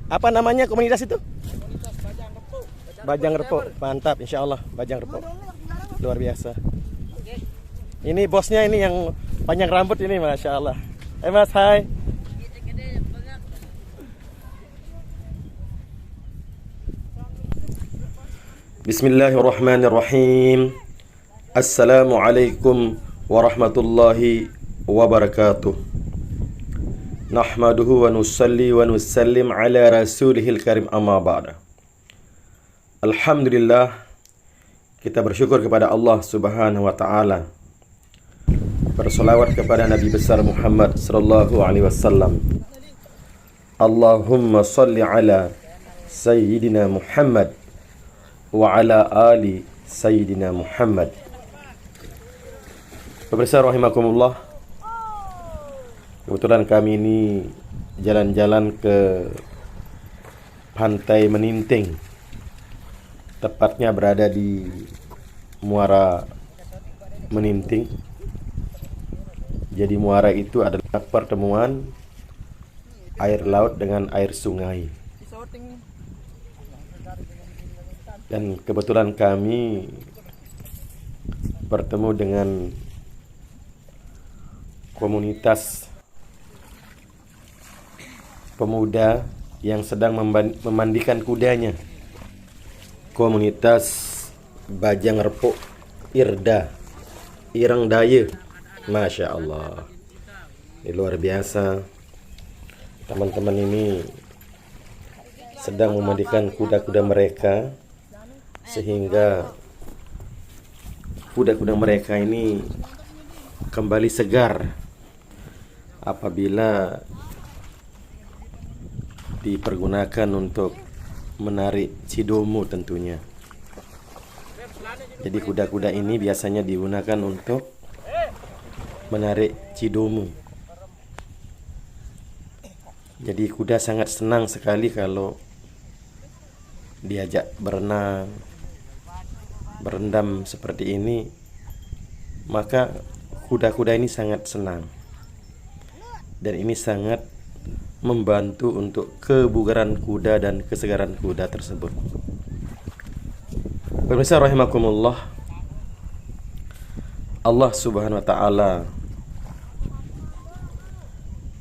Apa namanya komunitas itu? Bajang Repuk. Mantap, insya Allah Bajang Repuk. Luar biasa. Ini bosnya ini yang panjang rambut ini, masya Allah. Mas, hai. Bismillahirrahmanirrahim. Assalamualaikum warahmatullahi wabarakatuh. Nahmaduhu wa nusalli wa nusallim ala rasulihil karim amma ba'da. Alhamdulillah, kita bersyukur kepada Allah subhanahu wa ta'ala, bersolawat kepada Nabi besar Muhammad sallallahu alaihi wasallam. Allahumma salli ala Sayyidina Muhammad wa ala ali Sayyidina Muhammad. Pemirsa rahimakumullah, kebetulan kami ini jalan-jalan ke Pantai Meninting, tepatnya berada di Muara Meninting. Jadi muara itu adalah pertemuan air laut dengan air sungai. Dan kebetulan kami bertemu dengan komunitas pemuda yang sedang memandikan kudanya. Komunitas Bajang Repuk Irda Ireng Daya. Masya Allah, ini luar biasa. Teman-teman ini sedang memandikan kuda-kuda mereka, sehingga kuda-kuda mereka ini kembali segar apabila dipergunakan untuk menarik cidomu tentunya. Jadi kuda-kuda ini biasanya digunakan untuk menarik cidomu. Jadi kuda sangat senang sekali kalau diajak berenang, berendam seperti ini. Maka kuda-kuda ini sangat senang, dan ini sangat membantu untuk kebugaran kuda dan kesegaran kuda tersebut. Pemirsa rahimakumullah, Allah subhanahu wa ta'ala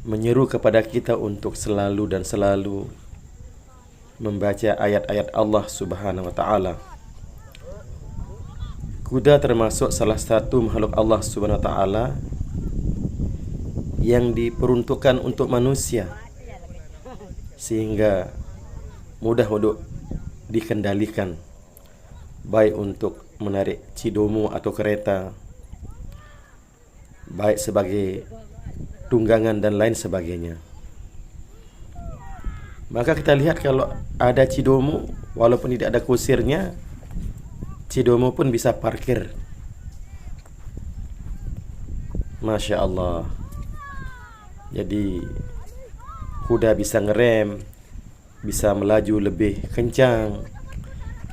menyeru kepada kita untuk selalu dan selalu membaca ayat-ayat Allah subhanahu wa ta'ala. Kuda termasuk salah satu makhluk Allah subhanahu wa ta'ala yang diperuntukkan untuk manusia, sehingga mudah untuk dikendalikan, baik untuk menarik cidomu atau kereta, baik sebagai tunggangan dan lain sebagainya. Maka kita lihat kalau ada cidomu, walaupun tidak ada kusirnya, cidomu pun bisa parkir. Masya Allah. Jadi kuda bisa ngerem, bisa melaju lebih kencang,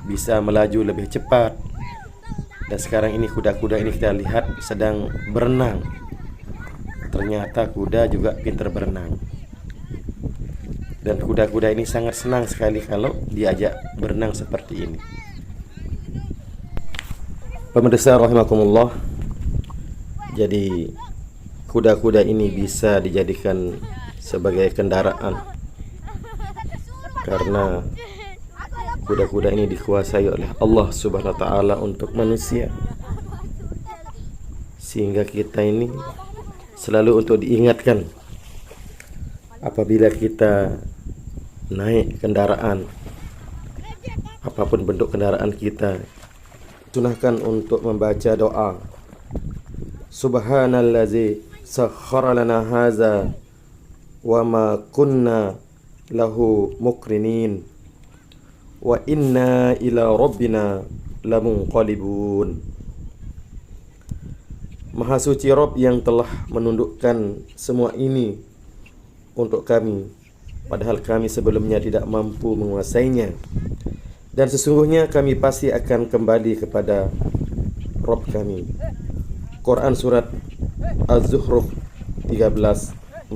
bisa melaju lebih cepat. Dan sekarang ini kuda-kuda ini kita lihat sedang berenang. Ternyata kuda juga pintar berenang. Dan kuda-kuda ini sangat senang sekali kalau diajak berenang seperti ini. Pemirsa rahimakumullah, jadi kuda-kuda ini bisa dijadikan sebagai kendaraan, karena kuda-kuda ini dikuasai oleh Allah subhanahu wa ta'ala untuk manusia, sehingga kita ini selalu untuk diingatkan apabila kita naik kendaraan, apapun bentuk kendaraan kita, sunahkan untuk membaca doa Subhanallazi sakhkhara lana haza wa ma kunna lahu muqrinin wa inna ila rabbina lamunqalibun. Maha suci Rabb yang telah menundukkan semua ini untuk kami, padahal kami sebelumnya tidak mampu menguasainya, dan sesungguhnya kami pasti akan kembali kepada Rabb kami. Quran surat Az-Zukhruf 13:14.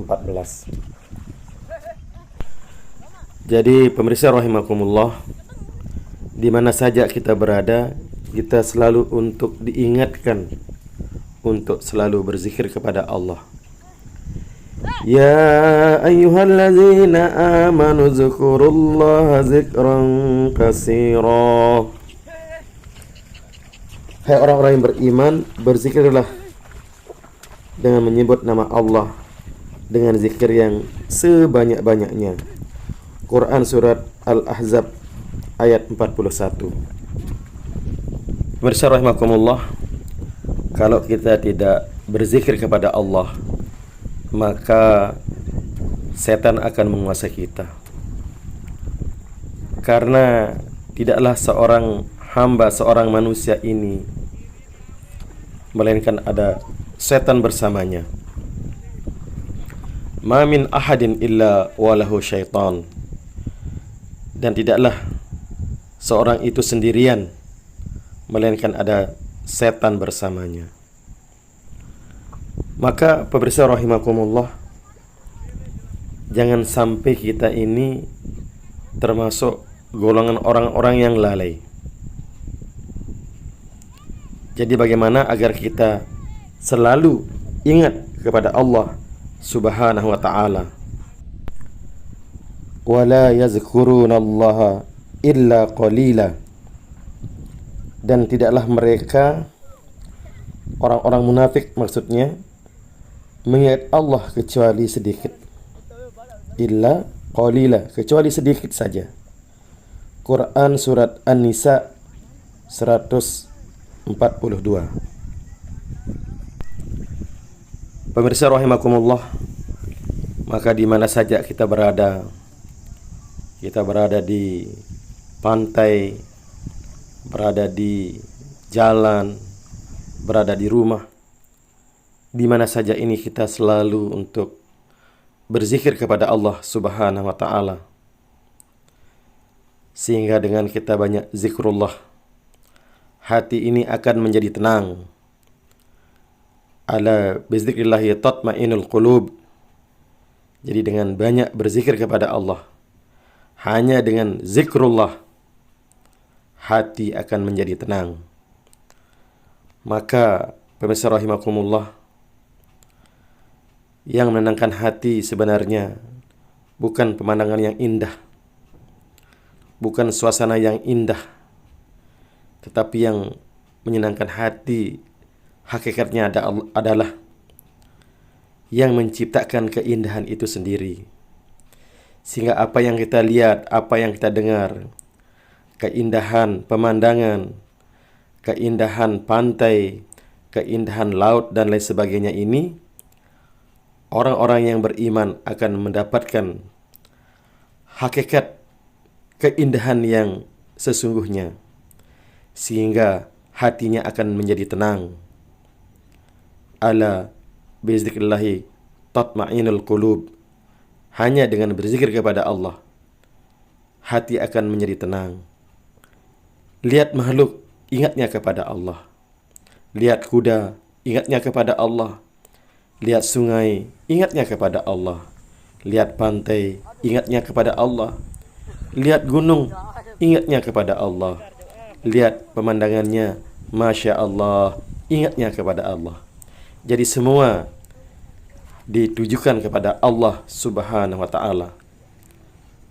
Jadi pemirsa rahimakumullah, di mana saja kita berada, kita selalu untuk diingatkan untuk selalu berzikir kepada Allah. Ya ayyuhalladzina amanu dzkurullaha dzikran katsira. Hai orang-orang yang beriman, berzikirlah dengan menyebut nama Allah dengan zikir yang sebanyak-banyaknya. Quran surat Al-Ahzab ayat 41. Pemirsa rahimakumullah, kalau kita tidak berzikir kepada Allah, maka setan akan menguasai kita. Karena tidaklah seorang hamba, seorang manusia ini, melainkan ada setan bersamanya. Ma min ahadin illa walahu syaitan. Dan tidaklah seorang itu sendirian, melainkan ada setan bersamanya. Maka pemirsa rahimakumullah, jangan sampai kita ini termasuk golongan orang-orang yang lalai. Jadi bagaimana agar kita selalu ingat kepada Allah Subhanahu wa ta'ala. Wala yazkurunallaha illa qalila. Dan tidaklah mereka, orang-orang munafik maksudnya, mengingat Allah kecuali sedikit. Illa qalila, kecuali sedikit saja. Quran surat An-Nisa 142. Pemirsa rahimakumullah, maka di mana saja kita berada di pantai, berada di jalan, berada di rumah, di mana saja ini kita selalu untuk berzikir kepada Allah Subhanahu wa ta'ala. Sehingga dengan kita banyak zikrullah, hati ini akan menjadi tenang. Ala bizikrillahi tatma'innul qulub. Jadi dengan banyak berzikir kepada Allah, hanya dengan zikrullah, hati akan menjadi tenang. Maka pemirsa rahimakumullah, yang menenangkan hati sebenarnya bukan pemandangan yang indah, bukan suasana yang indah, tetapi yang menyenangkan hati hakikatnya adalah yang menciptakan keindahan itu sendiri. Sehingga apa yang kita lihat, apa yang kita dengar, keindahan pemandangan, keindahan pantai, keindahan laut dan lain sebagainya ini, orang-orang yang beriman akan mendapatkan hakikat keindahan yang sesungguhnya, sehingga hatinya akan menjadi tenang. Ala bizikrillahi tatma'innul qulub. Hanya dengan berzikir kepada Allah, hati akan menjadi tenang. Lihat makhluk, ingatnya kepada Allah. Lihat kuda, ingatnya kepada Allah. Lihat sungai, ingatnya kepada Allah. Lihat pantai, ingatnya kepada Allah. Lihat gunung, ingatnya kepada Allah. Lihat pemandangannya, Masya Allah, ingatnya kepada Allah. Jadi semua ditujukan kepada Allah Subhanahu wa ta'ala.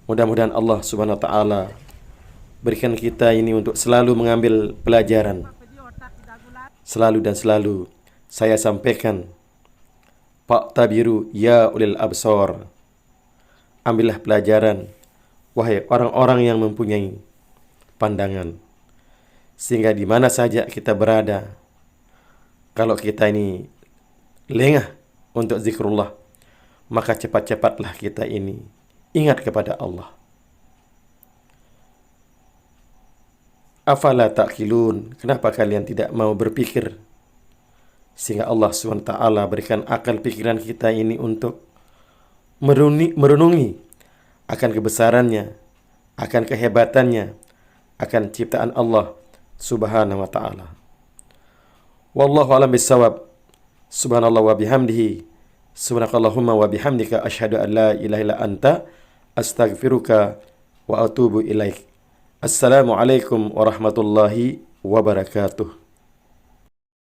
Mudah-mudahan Allah Subhanahu wa ta'ala berikan kita ini untuk selalu mengambil pelajaran. Selalu dan selalu saya sampaikan, Fa'tabiru ya ulil absar. Ambillah pelajaran, wahai orang-orang yang mempunyai pandangan. Sehingga di mana saja kita berada, kalau kita ini lengah untuk zikrullah, maka cepat-cepatlah kita ini ingat kepada Allah. Afala ta'qilun, kenapa kalian tidak mau berpikir? Sehingga Allah SWT berikan akal pikiran kita ini untuk merenungi akan kebesarannya, akan kehebatannya, akan ciptaan Allah Subhanahu wa ta'ala. Wallahu a'lam bissawab. Subhanallah wa bihamdihi, subhanakallahumma wa bihamdika, asyhadu an la ilaha illa anta, astaghfiruka wa atubu ilaik. Assalamualaikum warahmatullahi wabarakatuh.